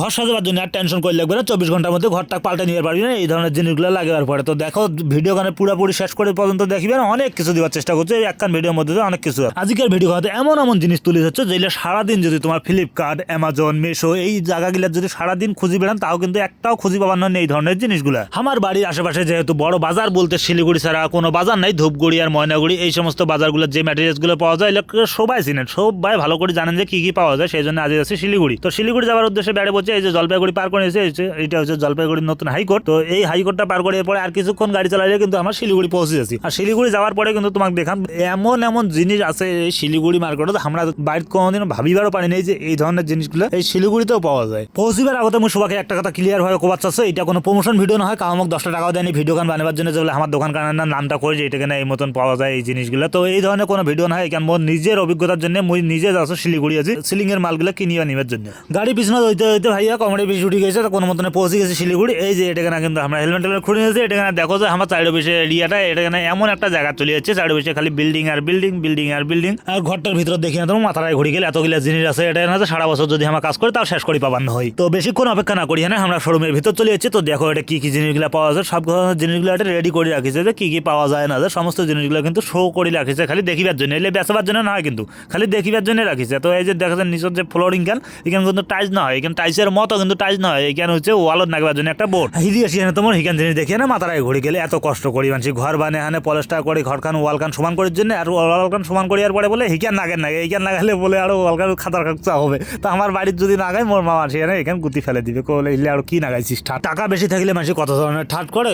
ঘর সাজাবার জন্য আর টেনশন করে লাগবে না, 24 ঘন্টার মধ্যে ঘরটা পাল্টে নিতে পারবি না এই ধরনের জিনিসগুলো লাগাবার পরে। তো দেখো ভিডিও গানে পুরোপুরি শেষ করে পর্যন্ত দেখবে, অনেক কিছু দেওয়ার চেষ্টা করছে এই একখান ভিডিওর মধ্যে, অনেক কিছু। আজকের ভিডিও হয়তো এমন এমন জিনিস তুলে ধরছে যেগুলো সারাদিন যদি তোমার ফ্লিপকার্ট, অ্যামাজন, মিশো এই জায়গাগুলো যদি সারাদিন খুঁজি বেড়ান তাও কিন্তু একটাও খুঁজি পাবার নয় এই ধরনের জিনিসগুলো। আমার বাড়ির আশেপাশে যেহেতু বড় বাজার বলতে শিলিগুড়ি ছাড়া কোনো বাজার নাই, ধূপগুড়ি আর ময়নাগুড়ি এই সমস্ত বাজারগুলো যে ম্যাটেরিয়ালসগুলো পাওয়া যায় এগুলো সবাই চিনেন, সবাই ভালো করে জানেন যে কি কি পাওয়া যায়। সেই জন্য আজ আছে শিলিগুড়ি। তো শিলিগুড়ি যাওয়ার উদ্দেশ্যে বেড়ে বলছে এই যে জলপাইগুড়ি পার করে এসে, এটা হচ্ছে জলপাইগুড়ির নতুন হাইকোর্ট। তো এই হাইকোর্টটা পার করে পরে আর কিছুক্ষণ গাড়ি চালালে কিন্তু আমরা শিলিগুড়ি পৌঁছে যাচ্ছি। আর শিলিগুড়ি যাওয়ার পরে কিন্তু তোমাকে দেখাম এমন এমন জিনিস আছে এই শিলিগুড়ি মার্কেটে আমরা বাড়িতে কোনোদিন ভাবিবারও পারি নাই যে এই ধরনের জিনিসগুলো এই শিলিগুড়িতেও পাওয়া যায়। পৌঁছিবার আগতে আমি সবাইকে একটা কথা ক্লিয়ার ভাবে কোবাচ্ছি, এটা কোনো প্রমোশন ভিডিও না হয়, কারণ আমাকে 10 টাকাও দেয়নি ভিডিও গান বানাবার জন্য, যেগুলো আমার দোকান কানের নামটা করে যে এটা কেন এই মতন পাওয়া যায় এই জিনিসগুলো। তো এই ধরনের কোনো ভিডিও না হয়, এখানে মোর নিজের অভিজ্ঞতার জন্য মুই নিজে যাচ্ছি শিলিগুড়ি আছি সিলিং এর মালগুলো কিনিয়ে নিবার জন্য। গাড়ি পিছনে হইতে হইতে ভাইয়া কমেডি বেশি উঠে গেছে, কোনো মতনে পৌঁছে গেছে শিলিগুড়ি। এই যে এটা কেনা কিন্তু আমরা হেলমেট খুলে নিয়েছি, এটা কেনা দেখো যে আমার চারিও বেশি এরিয়াটা এটা কেনা এমন একটা জায়গা চলে যাচ্ছে, চারিও বেশি খালি বিল্ডিং আর বিল্ডিং, বিল্ডিং আর বিল্ডিং। আর ঘরটার ভিতরে দেখি না তোমার মাথায় ঘুরে গেলে এতগুলো জিনিস আছে, এটা না সারা বছর যদি আমার কাজ করে তাও শেষ করে পাবার না হয়। তো বেশিক্ষণ অপেক্ষা না করি আমরা শোরুমের ভিতর চলে যাচ্ছি। তো দেখো এটা কি কি জিনিসগুলো পাওয়া যায়, সব জিনিসগুলো এটা রেডি করে রাখিছে যে কি কি পাওয়া যায় না যায়, সমস্ত জিনিসগুলো কিন্তু শো করে রাখিছে খালি দেখিবার জন্য, এলে বেচাবার জন্য না হয়, কিন্তু খালি দেখিবার জন্য রাখিছে। তো এই যে দেখা যায় নিচের যে ফ্লোরিং গান এখানে কিন্তু টাইলস না হয়, এখানে টাইলসের মতো কিন্তু টাইলস না হয়, এখানে হচ্ছে ওয়ালত নাগবার জন্য একটা বোর্ড হিদি আসি না তোমার এখান জিনিস দেখে না মাথায় ঘুরে গেলে এত কষ্ট করি মানুষ ঘর বানিয়ে হানে পলেস্টার করে ঘরখান ওয়ালখান সমান করার জন্য, আর ওয়ালখান সমান করিয়ার পরে বলে হিকান নাগেন নাগে, এইখান লাগালে বলে আরো ওয়ালখান খাতার খাচ্ছা হবে। তো আমার বাড়ির যদি নাগায় মোর মা মানুষ এখানে গুতি ফেলে দিবে, বলে ইলে আর কি নাগাইছিস। টাকা বেশি থাকলে মানুষ কত ধরনের ঠাট করে,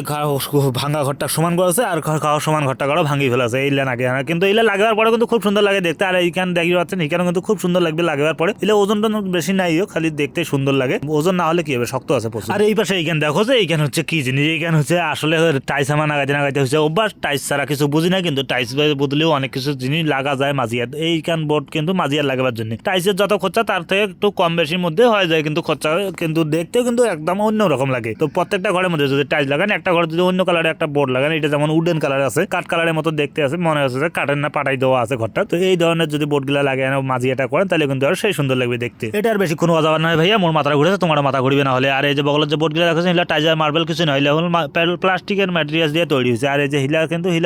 ভাঙা ঘরটা সমান করেছে আর খাওয়া সমান ঘরটা করো ভাঙি ফেলেছে ইলে নাগে, কিন্তু ইলে লাগাবার পরে কিন্তু খুব সুন্দর লাগে দেখতে। আর এইখানে দেখি পাচ্ছেন এখানে কিন্তু খুব সুন্দর লাগবে লাগাবার পরে, এলে ওজনটা বেশি নাইও, খালি দেখতে সুন্দর লাগে, ওজন না হলে কি হবে শক্ত আছে প্রচুর। আর এই পাশে এইখানে দেখো যে এইখানে হচ্ছে কি জিনিস, এইখানে হচ্ছে আসলে টাইস আমার নাগাইতে হচ্ছে অভ্যাস, টাইস ছাড়া কিছু বুঝি না, কিন্তু টাইস বদলেও অনেক কিছু জিনিস লাগা যায় মাঝিয়ার। এইখান বোর্ড কিন্তু মাঝিয়ার লাগাবার জন্য টাইসের যত খরচা তার থেকে একটু কম বেশির মধ্যে হয়ে যায়, কিন্তু খরচা কিন্তু দেখতেও কিন্তু একদম অন্য রকম লাগে। তো প্রত্যেকটা ঘরের মধ্যে যদি টাইস লাগান, একটা ঘরে যদি অন্য কালারের একটা বোর্ড লাগান, এটা যেমন উডেন কালার আছে কাঠ কালারের মতো দেখতে আছে, মনে হচ্ছে যে কাঠের না পাটাই দেওয়া আছে ঘরটা। তো এই ধরনের যদি বোর্ডগুলো লাগে মাঝিয়াটা করেন তাহলে কিন্তু আর সেই সুন্দর লাগবে দেখতে। এটা আর বেশি কোনো অজাবার নয় ভাইয়া, মোর মাথা ঘুরেছে তোমার মাথা ঘুরবে না হলে। আর এই যে বগলের যে বোর্ডগুলো রাখছে এগুলো টাইজার মার্বেল কিছু নয়, প্লাস্টিকের ম্যাটেরিয়ালস দিয়ে তৈরি হয়েছে। আর এই যে হিলা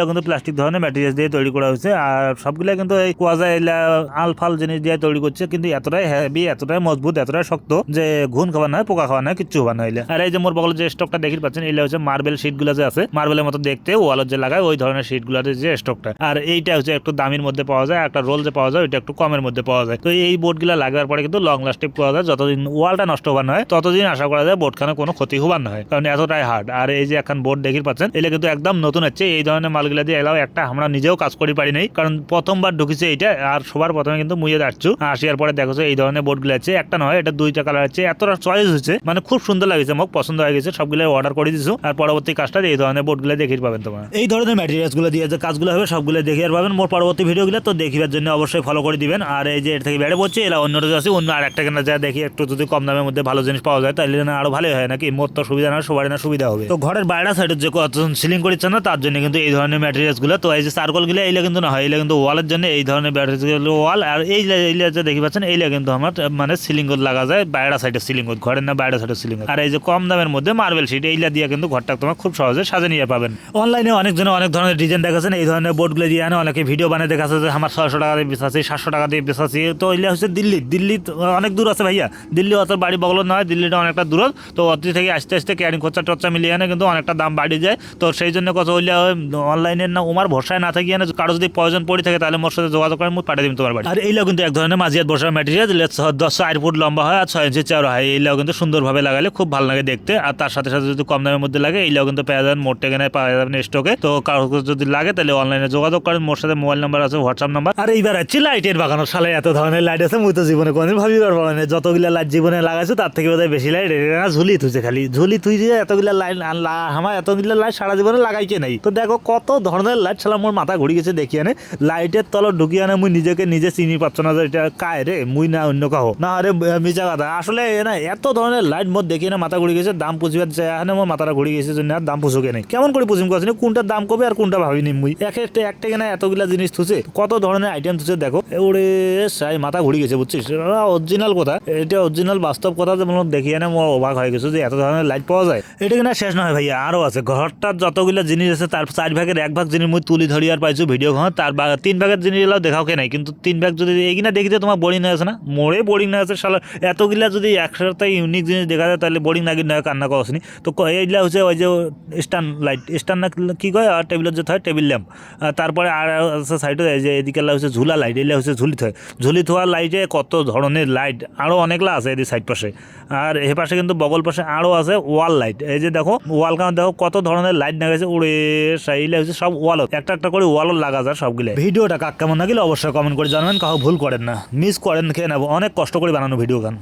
কিন্তু প্লাস্টিক ধরনের ম্যাটেরিয়ালস দিয়ে তৈরি করা হয়েছে। আর সবগুলো কিন্তু এই কোয়াজা এলা আলফাল জিনিস দিয়ে তৈরি করছে, কিন্তু এতটাই হেভি, এতটাই মজবুত, এতটাই শক্ত যে ঘুন খাবার নয়, পোকা খাওয়া নয়, কিচ্ছু হবার নয়। আর এই যে মোর বগলের যে স্টকটা দেখতে পাচ্ছেন এগুলো হচ্ছে মার্বেল শিট গুলো যে আছে, মার্বেলের মতো দেখতে ওয়ালের যে লাগায় ওই ধরনের শিট গুলোর যে স্টকটা। আর এইটা হচ্ছে একটু দামির মধ্যে পাওয়া যায়, একটা রোল যে পাওয়া যায় ওইটা একটু কমের মধ্যে পাওয়া যায়। তো এই বোর্ড গুলা লাগার পরে কিন্তু লং লাস্টিং পাওয়া যায়, যতদিন ওয়ালটা নষ্ট হবার নয় ততদিন আশা করা যায় বোর্ডখানে কোনো ক্ষতি হবার নয়, কারণ এতটাই হার্ড। আর এই যে এখন বোর্ড দেখতে পাচ্ছেন এগুলো কিন্তু একদম নতুন হচ্ছে, এই ধরনের মালগুলা দিয়ে এলাও একটা আমরা নিজেও কাজ করি পারি নাই, কারণ প্রথমবার ঢুকেছে এইটা। আর সবার প্রথমে কিন্তু মুইয়ে আসছু আসিয়ার পরে দেখো এই ধরনের বোর্ডগুলো আছে, একটা নয় এটা দুইটা কালার আছে, এতটা চয়েস হচ্ছে মানে খুব সুন্দর লাগছে, মোক পছন্দ হয়ে গেছে, সবগুলো অর্ডার করে দিছো। আর পরবর্তী কাজটা এই ধরনের বোর্ডগুলো দেখে পাবেন তোমরা, এই ধরনের ম্যাটেরিয়ালস গুলো দিয়ে যে কাজগুলো হবে সবগুলো দেখে পাবেন মোর পরবর্তী ভিডিওগুলো। তো দেখিবার জন্য অবশ্যই ফলো করে দিবেন। আর এই যে এর থেকে বেড়ে পড়ছে এরা অন্যটা আছে, অন্য আর একটা কেনা যায় দেখি একটু যদি কম দামের মধ্যে ভালো জিনিস পাওয়া যায় তাহলে না আরো ভালো হয়, নাকি মোর তো সুবিধা না সবার না সুবিধা হবে। তো ঘরের বাইরে সাইডে যে সিলিং করেছে না তার জন্য কিন্তু এই ধরনের ম্যাটেরিয়ালস গুলো, তো এই যে সার্কল গুলো এইগুলো কিন্তু না হয়, এইগুলো কিন্তু ওয়ালের জন্য এই ধরনের ম্যাটেরিয়ালস ওয়াল। আর এই যে দেখি পাচ্ছেন এইগুলো কিন্তু আমার মানে সিলিং লাগা যায় বাইরে সাইডে সিলিং, ঘরের না বাইরে সাইডে সিলিং। আর এই যে কম দামের মধ্যে মার্বেল শিট এইগুলা দিয়ে কিন্তু ঘরটা তোমার খুব সহজে সাজে নিয়ে পাবেন। অনলাইনে অনেকজনে অনেক ধরনের ডিজাইন দেখাচ্ছেন, এই ধরনের বোর্ডগুলো দিয়ে আনে, অনেকে ভিডিও বানিয়ে দেখাচ্ছে যে আমার 600 টাকা দিয়ে বেচাচ্ছি, 700 টাকা দিয়ে বেচাচ্ছি। তো এগুলো হচ্ছে দিল্লি অনেক দূর আছে ভাইয়া, দিল্লি অত বাড়ি বগল নয়, দিল্লিটা অনেকটা দূর। তো অতি থেকে আস্তে আস্তে ক্যারিং খরচা মিলিয়ে আনে কিন্তু অনেকটা দাম বাড়ি যায়। তো সেই জন্য কত হইলে অনলাইনের না ওমার ভরসায় না থাকি, কারো যদি প্রয়োজন পড়ে থাকে তাহলে মোর সাথে যোগাযোগ করে মুখ পাঠিয়ে দিন তোমার বাড়ি। আর এইগুলো কিন্তু এক ধরনের মাঝিয়াত বসার ম্যাটেরিয়াল, 10 ফুট লম্বা হয় আর 6 ইঞ্চি চওড়া হয়। এইগুলো কিন্তু সুন্দরভাবে লাগালে খুব ভালো লাগে দেখতে। আর তার সাথে সাথে যদি কম দামের মধ্যে লাগে এইগুলো কিন্তু পেয়ে যাবেন মোট টেকেনে পাওয়া যাবেন স্টকে। তো কারো যদি লাগে তাহলে অনলাইনে যোগাযোগ করেন, মোর সাথে মোবাইল নাম্বার আছে, হোয়াটসঅ্যাপ নাম্বার। আর এইবার হচ্ছে লাইটের বাগানো সালে এত ধরনের লাইট আছে মুই তো জীবনে কোনদিন ভাবিবার পারি না, যতগুলা লাইট জীবনে লাগাইছো তার থেকে বোধহয় বেশি লাইট ঝুলি থুইছে, খালি ঝুলি থুইছে এতগুলা লাইট। আমার এতগুলা লাইট সারা জীবনে লাগাইছে নাই। তো দেখো কত ধরনের লাইট ছাড়া মোর মাথা ঘুরে গেছে দেখি আনে, লাইটের তল ঢুকিয়ে আনে মুই নিজেকে নিজে চিনি পাচ্ছ না যে এটা কায় রে, মুই না অন্য কাহ না। আরে মিছা কথা আসলে না, এত ধরনের লাইট মোট দেখি না মাথা ঘুরে গেছে। দাম পুষিবার চাই মোর মাথাটা ঘুরে গেছে জন্য আর দাম পুষুকে নেই, কেমন করে পুষিম করছি কোনটার দাম কবে আর কোনটা ভাবিনি মুই। একটা কেনা এতগুলা জিনিস থুছে, কত ধরনের আইটেম থুছে দেখো, ওরে সাই মাথা ঘুরে গেছে বুঝছিস। অরিজিনাল কথা, এটা অরিজিনাল বাস্তব বাস্তব কথা যে মনে দেখিয়ে না মোর অবাক হয়ে গেছে যে এত ধরনের লাইট পাওয়া যায়। এটা কিনা শেষ নয় ভাইয়া, আরও আছে। ঘরটার যতগুলো জিনিস আছে তার 4 ভাগের 1 ভাগ জিনিস মুই তুলি ধরি আর পাইছো ভিডিও ঘর, তার 3 ভাগের জিনিসগুলো দেখাও কে নাই, কিন্তু 3 ভাগ যদি এইগুলা দেখিতে তোমার বোরিং না আছে না, মোড়ে বোরিং না আছে শালা। এতগুলা যদি একসাথে ইউনিক জিনিস দেখা যায় তাহলে বোরিং নাকি না কান্না করছি। তো এইগুলা হচ্ছে ওই যে স্ট্যান্ড লাইট, স্ট্যান্ড না কি কয়, আর টেবিলের যে হয় টেবিল ল্যাম্প। তারপরে আর আছে সাইডে যে এদিকে হচ্ছে ঝুলা লাইট, এগুলো হচ্ছে ঝুলি থোয়ার লাইটে কত ধরনের লাইট আরও অনেকগুলো আছে এদিকে সাইড পাশে। আর এ পাশে কিন্তু বগল পাশে আরও আছে ওয়াল লাইট। এই যে দেখো ওয়াল কাউন্ট দেখো কত ধরনের লাইট লাগাইছে উড়ে সাইলে হচ্ছে সব ওয়ালও একটা একটা করে ওয়ালও লাগা যায় সবগুলো। ভিডিওটা কাক কেমন লাগিলে অবশ্যই কমেন্ট করে জানাবেন, কাউ ভুল করেন না, মিস করেন খেয়ে নেবো, অনেক কষ্ট করে বানানো ভিডিও গান।